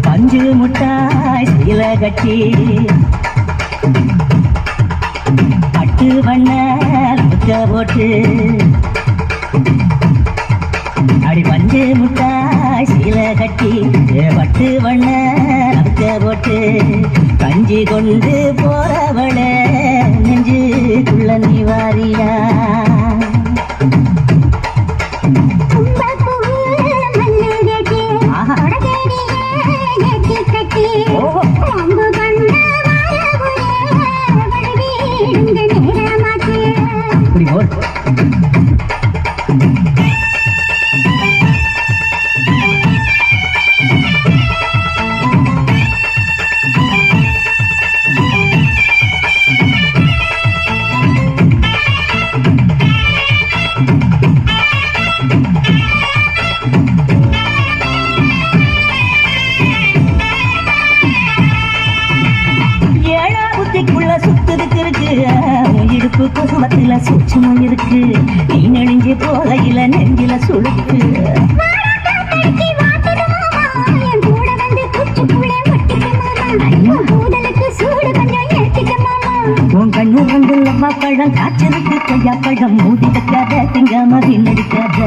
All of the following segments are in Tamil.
பஞ்சு முட்டாய் சீல கட்டி பட்டு வண்ண முக்க போட்டு அடி பஞ்சு முட்டாய் சீல கட்டி பட்டு வண்ண முக்க போட்டு கஞ்சி கொண்டு போறவள நெஞ்சுக்குள்ள நீ வாரியா இடுப்பு குசுமத்துல சூட்சமும் இருக்கு நீ நெடுஞ்சி போகையில நெஞ்சில சுழுக்கு உன் கண்ணு வந்து அம்மா பழம் காய்ச்சலுக்கு கொய்யா பழம் மூடி வைக்காத திங்காம பின்னடிக்காத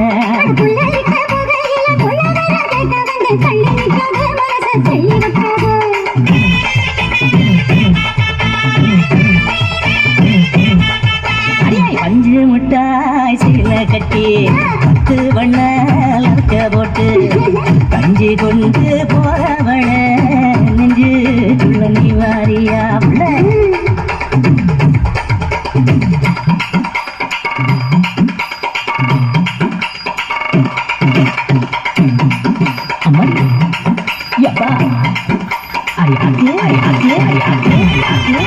பஞ்சு முட்டாய் சீல கட்டி பத்து வண்ண லக்க போட்டு கஞ்சி கொண்டு போறவள நெஞ்சுக்குள்ள நீ வாரியா அம்மா யப்பா அரியாக்கு அரியாக்கு அரியாக்கு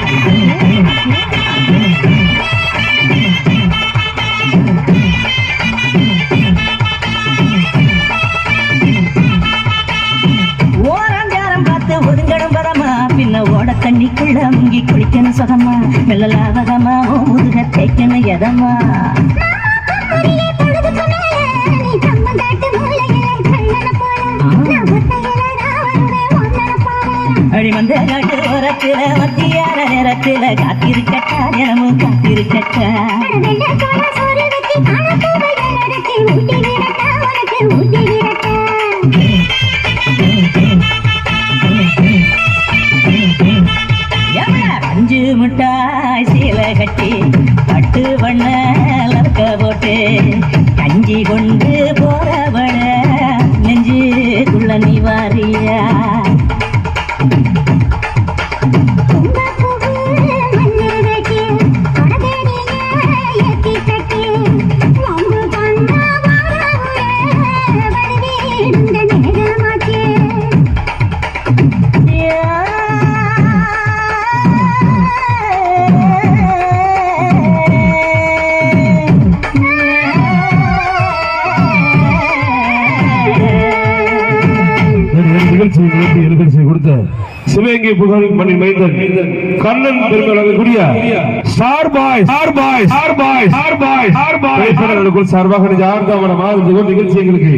ஓட தண்ணிக்குள்ள முங்கி குளிக்கணும் சுகமா மெல்லலாவகமா முதுக தேய்க்கணும் எதமா அடிமந்த காட்டு ஓரத்தில மத்தியார நேரத்தில காத்திருக்கட்டா தினமும் காத்திருக்கட்டா பஞ்சு முட்டாய் சீல கட்டி பட்டு வண்ண லக்க போட்டு கஞ்சி கொண்டு போறவள நெஞ்சுக்குள்ள நீ வாரியா கொடுத்த சிவகங்கை புகழ் மணி மைந்தன் கண்ணன் பெருமைக்குரிய சார்பாக நிகழ்ச்சி எங்களுக்கு